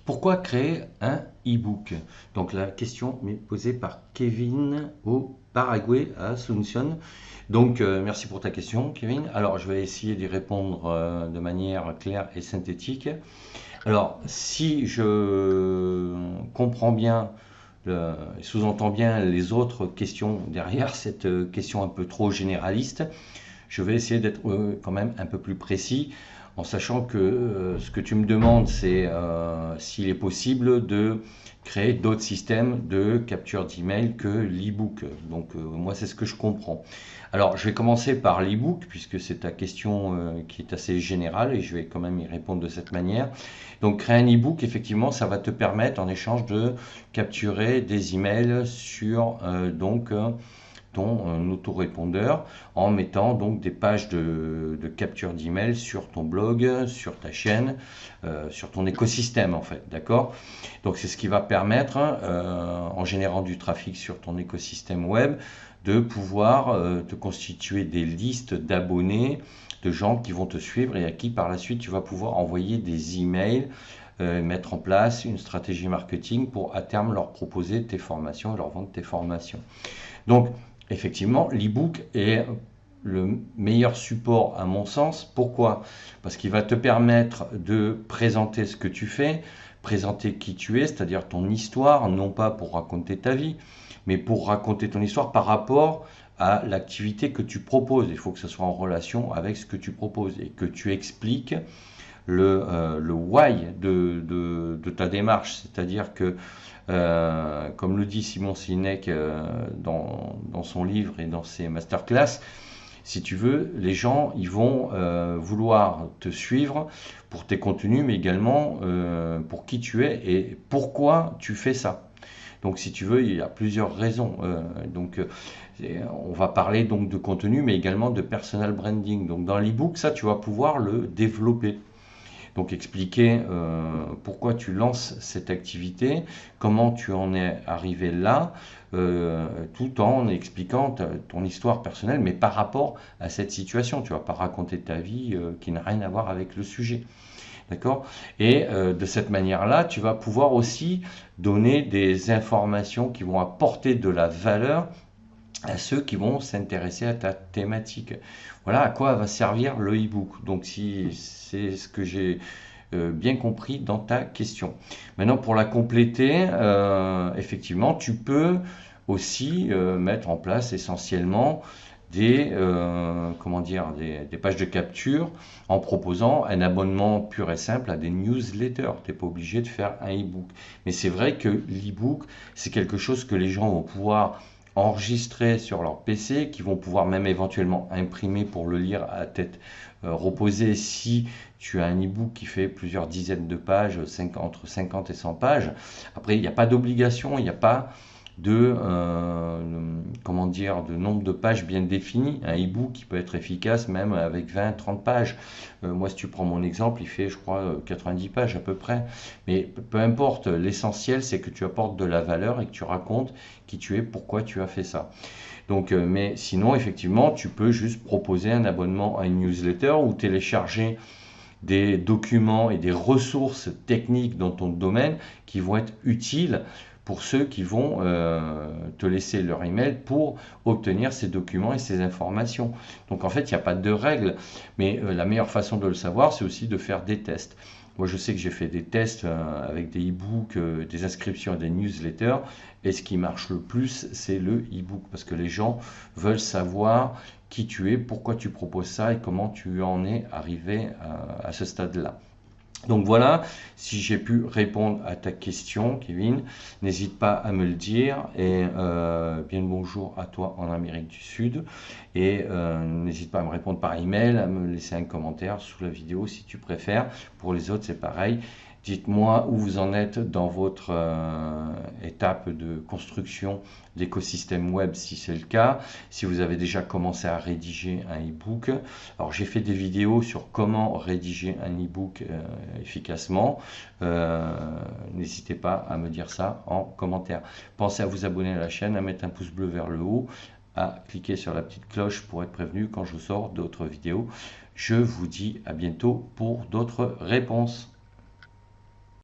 Pourquoi créer un e-book? Donc la question m'est posée par Kevin au Paraguay à Asunción. Donc merci pour ta question, Kevin. Alors je vais essayer d'y répondre de manière claire et synthétique. Alors si je comprends bien, sous-entends bien les autres questions derrière cette question un peu trop généraliste, je vais essayer d'être quand même un peu plus précis en sachant que ce que tu me demandes, c'est s'il est possible de créer d'autres systèmes de capture d'email que l'e-book. Donc moi, c'est ce que je comprends. Alors, je vais commencer par l'e-book, puisque c'est ta question qui est assez générale, et je vais quand même y répondre de cette manière. Donc, créer un e-book, effectivement, ça va te permettre, en échange, de capturer des emails sur ton autorépondeur en mettant donc des pages de capture d'email sur ton blog, sur ta chaîne, sur ton écosystème en fait, d'accord? Donc c'est ce qui va permettre, en générant du trafic sur ton écosystème web, de pouvoir te constituer des listes d'abonnés, de gens qui vont te suivre et à qui par la suite tu vas pouvoir envoyer des emails, mettre en place une stratégie marketing pour à terme leur proposer tes formations et leur vendre tes formations. Donc, effectivement, l'e-book est le meilleur support à mon sens. Pourquoi? Parce qu'il va te permettre de présenter ce que tu fais, présenter qui tu es, c'est-à-dire ton histoire, non pas pour raconter ta vie, mais pour raconter ton histoire par rapport à l'activité que tu proposes. Il faut que ce soit en relation avec ce que tu proposes et que tu expliques le why de ta démarche. C'est-à-dire que, comme le dit Simon Sinek dans son livre et dans ses masterclass, si tu veux, les gens ils vont vouloir te suivre pour tes contenus, mais également pour qui tu es et pourquoi tu fais ça. Donc, si tu veux, il y a plusieurs raisons. On va parler donc de contenu, mais également de personal branding. Donc, dans l'e-book, ça, tu vas pouvoir le développer. Donc expliquer pourquoi tu lances cette activité, comment tu en es arrivé là, tout en expliquant ton histoire personnelle, mais par rapport à cette situation. Tu ne vas pas raconter ta vie qui n'a rien à voir avec le sujet. D'accord? Et de cette manière-là, tu vas pouvoir aussi donner des informations qui vont apporter de la valeur à ceux qui vont s'intéresser à ta thématique. Voilà à quoi va servir le e-book. Donc si c'est ce que j'ai bien compris dans ta question. Maintenant pour la compléter, effectivement tu peux aussi mettre en place essentiellement des pages de capture en proposant un abonnement pur et simple à des newsletters. Tu n'es pas obligé de faire un e-book. Mais c'est vrai que l'e-book, c'est quelque chose que les gens vont pouvoir enregistrer sur leur PC, qui vont pouvoir même éventuellement imprimer pour le lire à tête reposée si tu as un e-book qui fait plusieurs dizaines de pages, entre 50 et 100 pages. Après, il n'y a pas d'obligation, il n'y a pas de nombre de pages bien défini. Un e-book qui peut être efficace même avec 20-30 pages. Moi, si tu prends mon exemple, il fait, je crois, 90 pages à peu près. Mais peu importe, l'essentiel, c'est que tu apportes de la valeur et que tu racontes qui tu es, pourquoi tu as fait ça. Donc, mais sinon, effectivement, tu peux juste proposer un abonnement à une newsletter ou télécharger des documents et des ressources techniques dans ton domaine qui vont être utiles pour ceux qui vont te laisser leur email pour obtenir ces documents et ces informations. Donc en fait, il n'y a pas de règle, mais la meilleure façon de le savoir, c'est aussi de faire des tests. Moi, je sais que j'ai fait des tests avec des e-books, des inscriptions à des newsletters, et ce qui marche le plus, c'est le e-book, parce que les gens veulent savoir qui tu es, pourquoi tu proposes ça et comment tu en es arrivé à ce stade-là. Donc voilà, si j'ai pu répondre à ta question, Kevin, n'hésite pas à me le dire et bien le bonjour à toi en Amérique du Sud et n'hésite pas à me répondre par email, à me laisser un commentaire sous la vidéo si tu préfères. Pour les autres, c'est pareil. Dites-moi où vous en êtes dans votre étape de construction d'écosystème web si c'est le cas, si vous avez déjà commencé à rédiger un e-book. Alors j'ai fait des vidéos sur comment rédiger un e-book efficacement. N'hésitez pas à me dire ça en commentaire. Pensez à vous abonner à la chaîne, à mettre un pouce bleu vers le haut, à cliquer sur la petite cloche pour être prévenu quand je sors d'autres vidéos. Je vous dis à bientôt pour d'autres réponses.